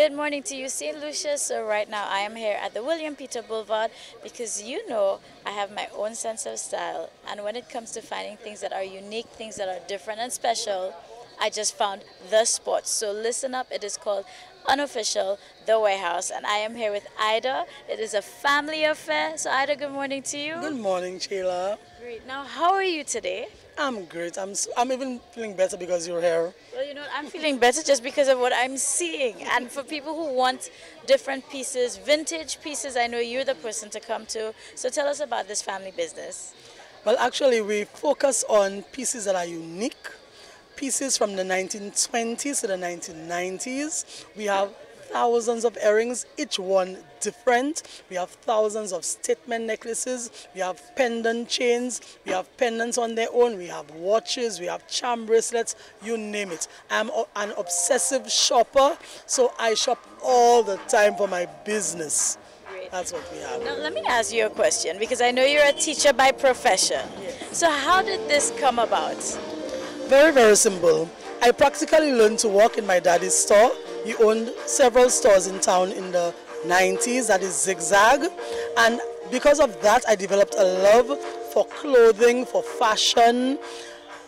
Good morning to you, St. Lucia. So right now I am here at the William Peter Boulevard because you know I have my own sense of style. And when it comes to finding things that are unique, things that are different and special, I just found The Spot. So listen up, it is called Unofficial, The Warehouse. And I am here with Ida. It is a family affair. So Ida, good morning to you. Good morning, Sheila. Great. Now, how are you today? I'm great. I'm even feeling better because you're here. Well, you know, I'm feeling better just because of what I'm seeing. And for people who want different pieces, vintage pieces, I know you're the person to come to. So tell us about this family business. Well, actually, we focus on pieces that are unique, pieces from the 1920s to the 1990s. We have thousands of earrings, each one different. We have thousands of statement necklaces, we have pendant chains, we have pendants on their own, we have watches, we have charm bracelets, you name it. I'm an obsessive shopper, so I shop all the time for my business. Great. That's what we have. Now, let me ask you a question because I know you're a teacher by profession. Yes. So how did this come about? Very, very simple. I practically learned to work in my daddy's store. He owned several stores in town in the 90s, that is Zigzag. And because of that, I developed a love for clothing, for fashion,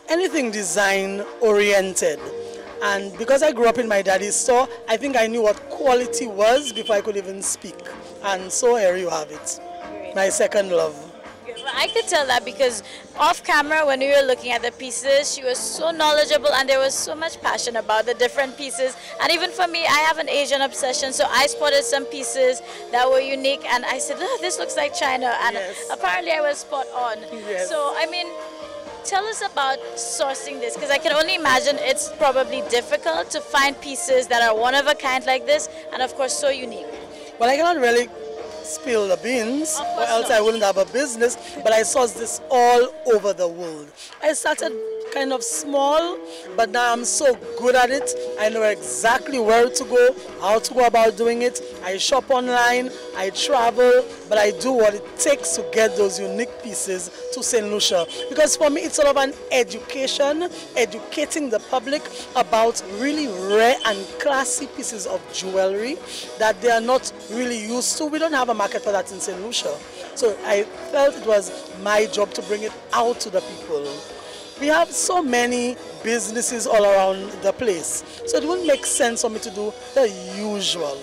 anything design oriented. And because I grew up in my daddy's store, I think I knew what quality was before I could even speak. And so here you have it, my second love. Well, I could tell that because off camera when we were looking at the pieces, she was so knowledgeable and there was so much passion about the different pieces. And even for me, I have an Asian obsession, so I spotted some pieces that were unique and I said, oh, this looks like China. And yes, apparently I was spot on. Yes. So, I mean, tell us about sourcing this because I can only imagine it's probably difficult to find pieces that are one of a kind like this and of course so unique. Well, I cannot really spill the beans or else I wouldn't have a business, but I source this all over the world. I started kind of small, but now I'm so good at it. I know exactly where to go, how to go about doing it. I shop online, I travel, but I do what it takes to get those unique pieces to St. Lucia. Because for me, it's sort of an education, educating the public about really rare and classy pieces of jewelry that they are not really used to. We don't have a market for that in St. Lucia. So I felt it was my job to bring it out to the people. We have so many businesses all around the place, so it wouldn't make sense for me to do the usual.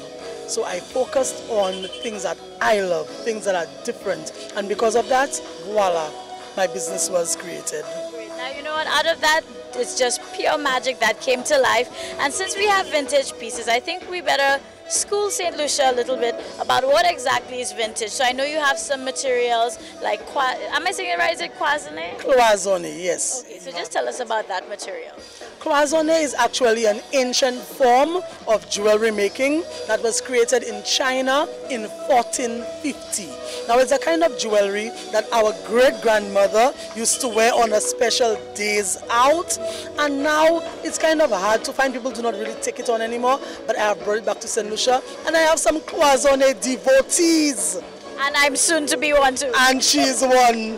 So I focused on things that I love, things that are different, and because of that, voila, my business was created. Great. Now you know what, out of that, it's just pure magic that came to life. And since we have vintage pieces, I think we better school St. Lucia a little bit about what exactly is vintage. So I know you have some materials like, am I saying it right? Is it cloisonne? Cloisonne, yes. Okay, so just tell us about that material. Cloisonne is actually an ancient form of jewelry making that was created in China in 1450. Now it's a kind of jewelry that our great-grandmother used to wear on a special days out, and now it's kind of hard to find. People do not really take it on anymore, but I have brought it back to St. Lucia, and I have some cloisonne devotees. And I'm soon to be one too. And she's one.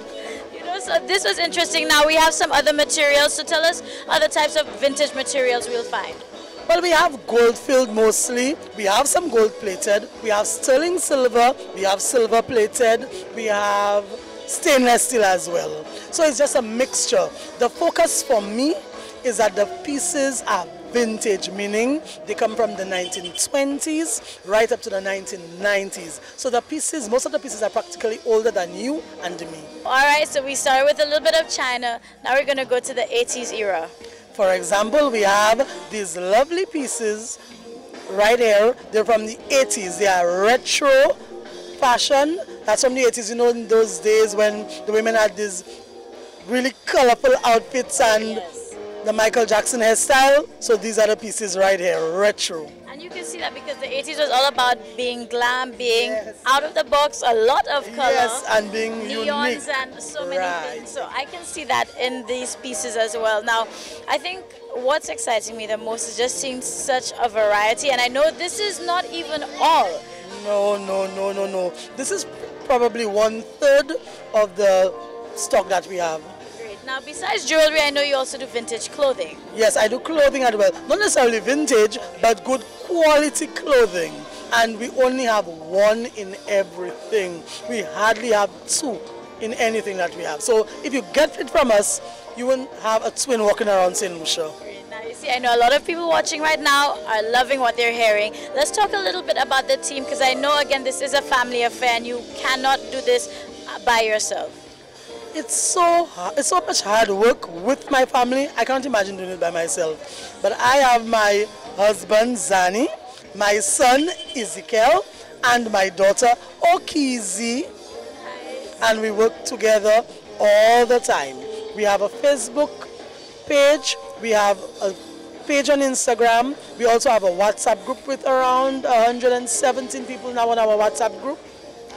So this was interesting. Now we have some other materials, so tell us other types of vintage materials we'll find. Well, we have gold filled mostly, we have some gold plated, we have sterling silver, we have silver plated, we have stainless steel as well. So it's just a mixture. The focus for me is that the pieces are vintage, meaning they come from the 1920s right up to the 1990s. So the pieces, most of the pieces are practically older than you and me. Alright, so we started with a little bit of China. Now we're going to go to the 80s era. For example, we have these lovely pieces right here. They're from the 80s. They are retro fashion. That's from the 80s, you know, in those days when the women had these really colorful outfits and yes, the Michael Jackson hairstyle. So these are the pieces right here, retro. And you can see that because the 80s was all about being glam, being yes, out of the box, a lot of color. Yes, and being neons unique. And so many right, things. So I can see that in these pieces as well. Now, I think what's exciting me the most is just seeing such a variety. And I know this is not even all. No. This is probably 1/3 of the stock that we have. Now, besides jewelry, I know you also do vintage clothing. Yes, I do clothing as well. Not necessarily vintage, but good quality clothing, and we only have one in everything. We hardly have two in anything that we have. So if you get it from us, you won't have a twin walking around St. Lucia. Now, you see, I know a lot of people watching right now are loving what they're hearing. Let's talk a little bit about the team, because I know, again, this is a family affair and you cannot do this by yourself. It's so much hard work with my family. I can't imagine doing it by myself. But I have my husband, Zani, my son, Ezekiel, and my daughter, Okizi. And we work together all the time. We have a Facebook page, we have a page on Instagram, we also have a WhatsApp group with around 117 people now on our WhatsApp group.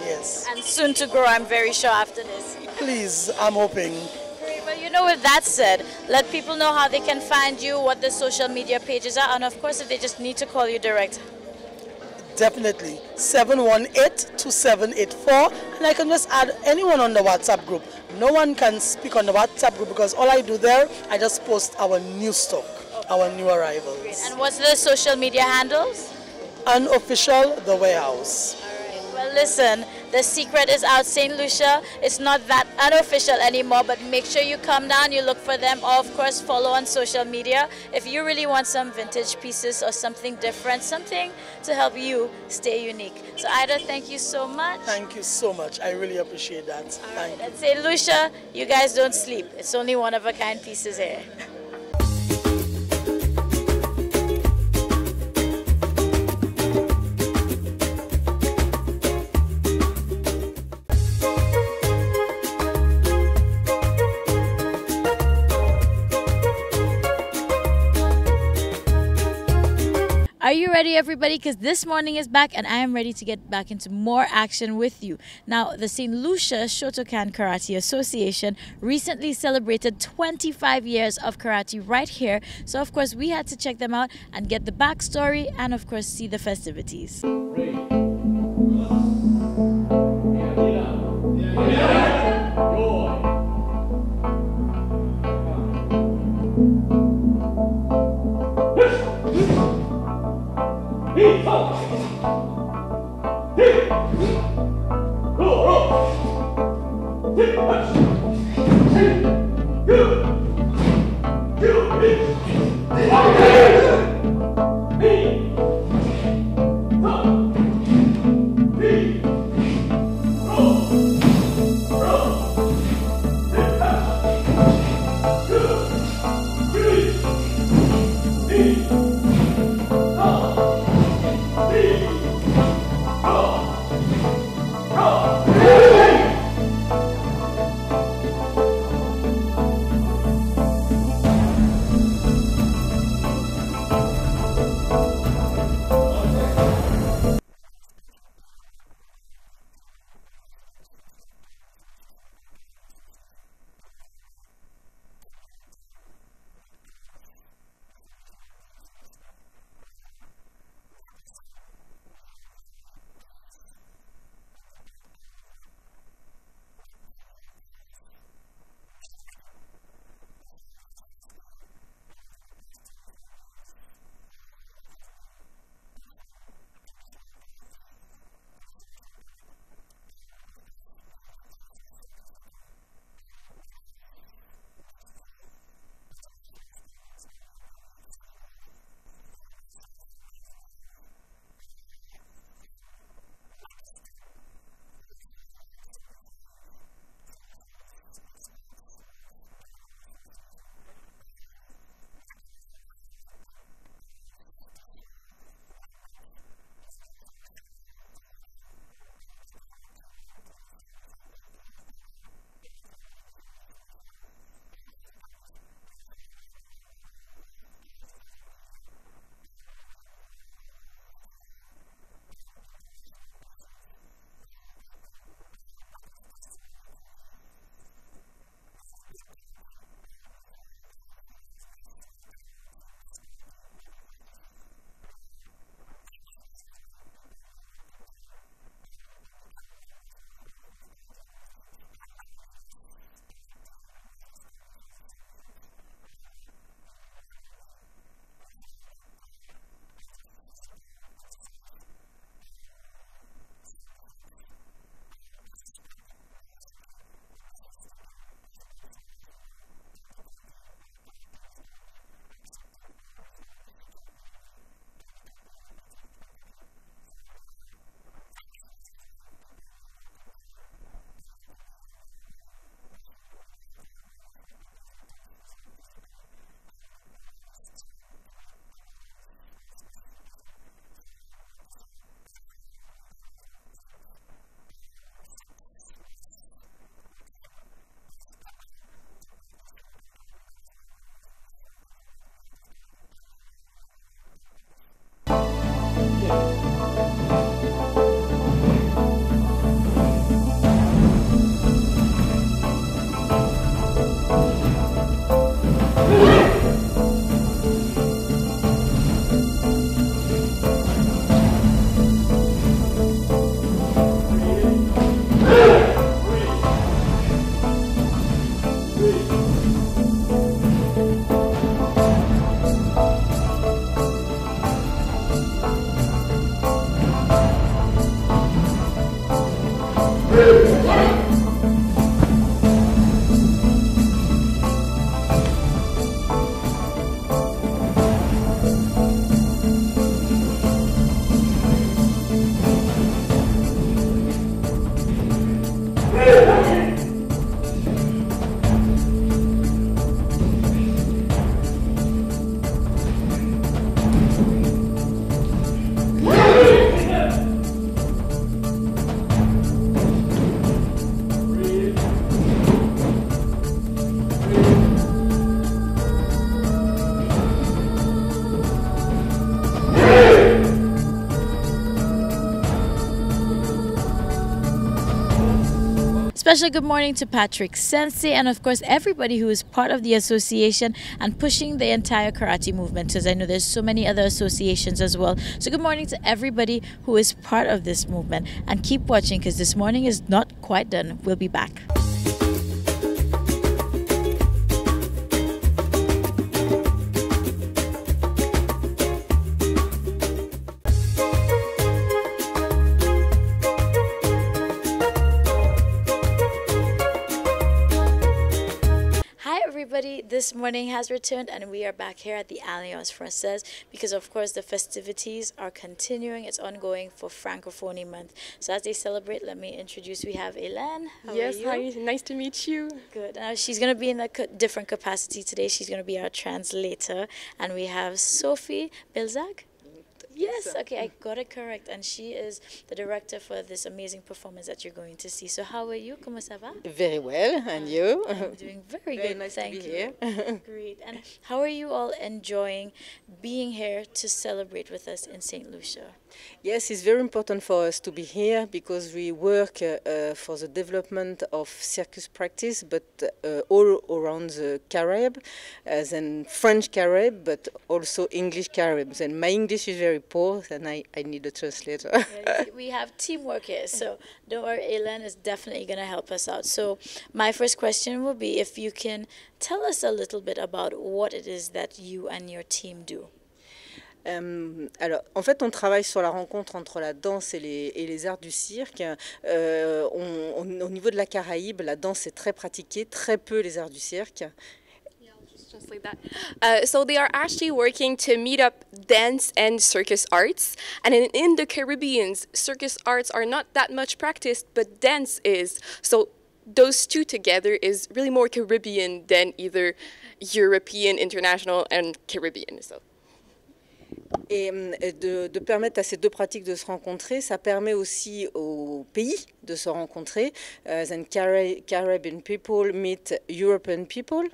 Yes. And soon to grow, I'm very sure, after this. Please, I'm hoping. Well, you know, with that said, let people know how they can find you, what the social media pages are, and of course, if they just need to call you direct. Definitely. 718-2784. And I can just add anyone on the WhatsApp group. No one can speak on the WhatsApp group because all I do there, I just post our new stock, our new arrivals. Great. And what's the social media handles? Unofficial The Warehouse. Well, listen, the secret is out, St. Lucia. It's not that unofficial anymore, but make sure you come down, you look for them, or of course follow on social media if you really want some vintage pieces or something different, something to help you stay unique. So Ida, thank you so much. Thank you so much. I really appreciate that. Thank you. And St. Lucia, you guys don't sleep. It's only one-of-a-kind pieces here. Are you ready, everybody? Because this morning is back and I am ready to get back into more action with you. Now, the St. Lucia Shotokan Karate Association recently celebrated 25 years of karate right here. So, of course, we had to check them out and get the backstory and, of course, see the festivities. Special good morning to Patrick Sensei and of course everybody who is part of the association and pushing the entire karate movement, because I know there's so many other associations as well. So good morning to everybody who is part of this movement, and keep watching because this morning is not quite done. We'll be back. This morning has returned and we are back here at the Alliance Française because of course the festivities are continuing. It's ongoing for Francophonie Month. So as they celebrate, let me introduce, we have Hélène. Yes, hi, nice to meet you. Good. She's going to be in a different capacity today. She's going to be our translator. And we have Sophie Belzac. Yes, okay, I got it correct. And she is the director for this amazing performance that you're going to see. So how are you? Comment ça va? Very well, and you? I'm doing very good, Nice thank to be you. here. Great. And how are you all enjoying being here to celebrate with us in St. Lucia? Yes, it's very important for us to be here because we work for the development of circus practice, but all around the Caribbean, then French Caribbean, but also English Caribbean. And my English is very poor, and I need a translator. Yeah, we have teamwork here, so don't worry, Hélène is definitely going to help us out. So my first question will be if you can tell us a little bit about what it is that you and your team do. Alors, en fait, on travaille sur la rencontre entre la danse et les arts du cirque. Au niveau de la Caraïbe, la danse est très pratiquée, très peu les arts du cirque. Translate that. So they are actually working to meet up dance and circus arts. And in the Caribbean, circus arts are not that much practiced, but dance is. So those two together is really more Caribbean than either European, international, and Caribbean. So. Et de permettre à ces deux pratiques de se rencontrer, ça permet aussi aux pays de se rencontrer. Then Caribbean people meet European people.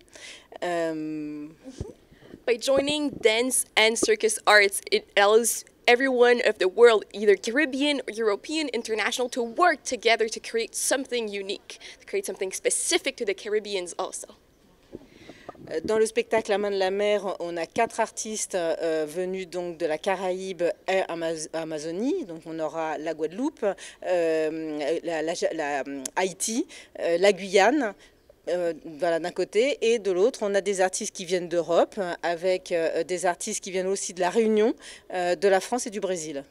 By joining dance and circus arts, it allows everyone of the world, either Caribbean, or European, international, to work together to create something unique, to create something specific to the Caribbeans also. Dans le spectacle La Main de la Mer, on a 4 artistes venus donc de la Caraïbe et Amazonie. Donc on aura la Guadeloupe, Haïti, la Guyane, voilà, d'un côté, et de l'autre on a des artistes qui viennent d'Europe avec des artistes qui viennent aussi de la Réunion, de la France et du Brésil.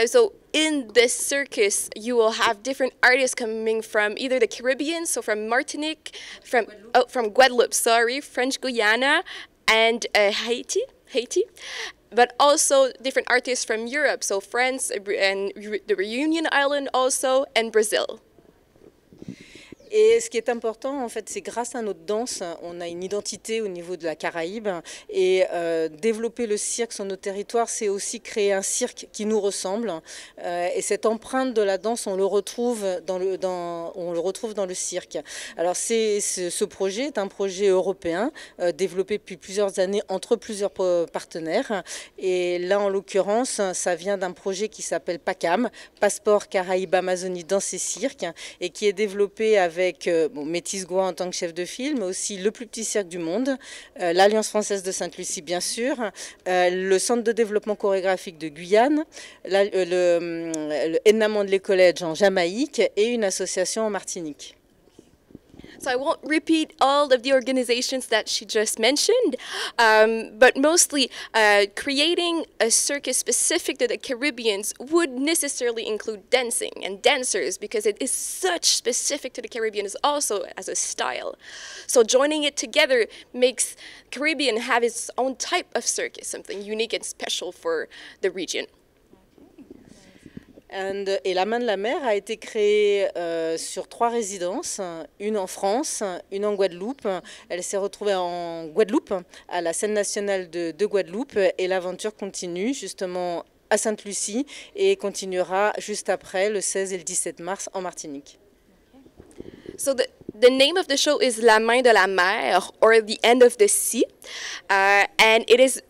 So in this circus, you will have different artists coming from either the Caribbean, so from Martinique, from Guadeloupe, sorry, French Guiana, and Haiti, but also different artists from Europe, so France and the Reunion Island also, and Brazil. Et ce qui est important, en fait, c'est grâce à notre danse, on a une identité au niveau de la Caraïbe. Et développer le cirque sur nos territoires, c'est aussi créer un cirque qui nous ressemble. Et cette empreinte de la danse, on le retrouve dans le cirque. Alors, ce projet est un projet européen, développé depuis plusieurs années entre plusieurs partenaires. Et là, en l'occurrence, ça vient d'un projet qui s'appelle PACAM, Passeport Caraïbe-Amazonie Danse et Cirque, et qui est développé avec Métis Gouin en tant que chef de file, mais aussi le plus petit cirque du monde, l'Alliance Française de Sainte-Lucie bien sûr, le Centre de développement chorégraphique de Guyane, le Enna Mandley College en Jamaïque et une association en Martinique. So I won't repeat all of the organizations that she just mentioned, but mostly creating a circus specific to the Caribbeans would necessarily include dancing and dancers because it is such specific to the Caribbean also as a style. So joining it together makes Caribbean have its own type of circus, something unique and special for the region. Et la Main de la Mer a été créée sur 3 résidences, une en France, une en Guadeloupe. Elle s'est retrouvée en Guadeloupe, à la scène nationale de Guadeloupe, et l'aventure continue justement à Sainte-Lucie et continuera juste après, le 16 et le 17 mars, en Martinique. So the name of the show is La Main de la Mer, or The End of the Sea, and it is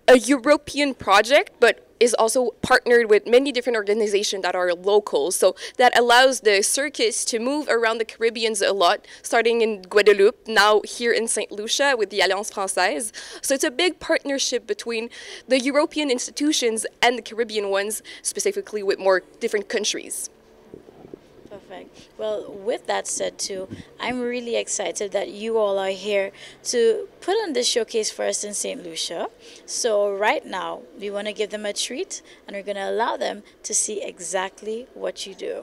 a European project, but is also partnered with many different organizations that are local. So that allows the circus to move around the Caribbeans a lot, starting in Guadeloupe, now here in St. Lucia with the Alliance Française. So it's a big partnership between the European institutions and the Caribbean ones, specifically with more different countries. Perfect. Well, with that said too, I'm really excited that you all are here to put on this showcase for us in St. Lucia. So right now, we want to give them a treat and we're going to allow them to see exactly what you do.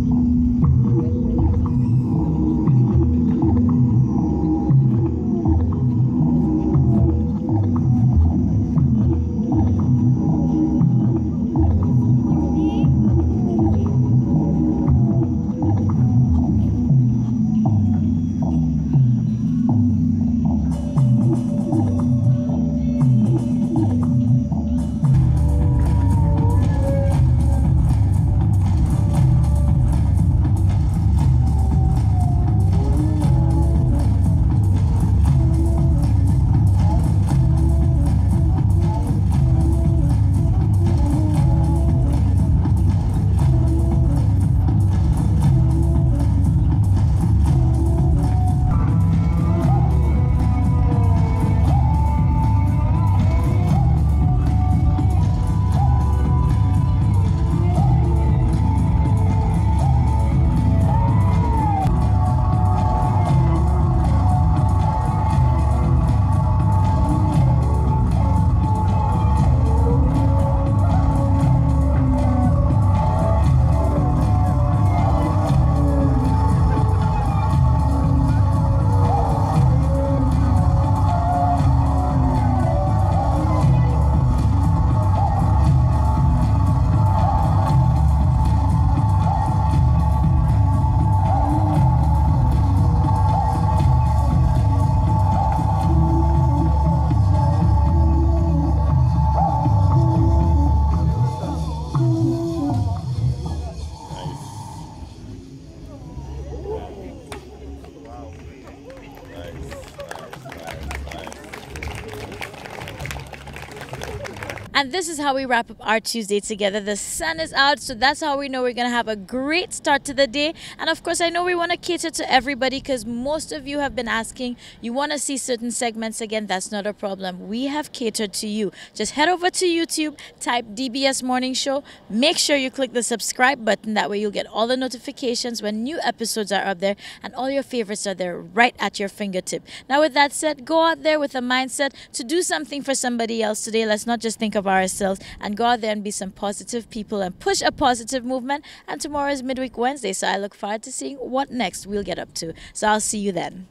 And this is how we wrap up our Tuesday together. The sun is out, so that's how we know we're going to have a great start to the day. And of course, I know we want to cater to everybody because most of you have been asking, you want to see certain segments again. That's not a problem. We have catered to you. Just head over to YouTube, type DBS Morning Show. Make sure you click the subscribe button. That way you'll get all the notifications when new episodes are up there and all your favorites are there right at your fingertip. Now, with that said, go out there with a mindset to do something for somebody else today. Let's not just think of ourselves, and go out there and be some positive people and push a positive movement. And tomorrow is Midweek Wednesday, so I look forward to seeing what next we'll get up to. So I'll see you then.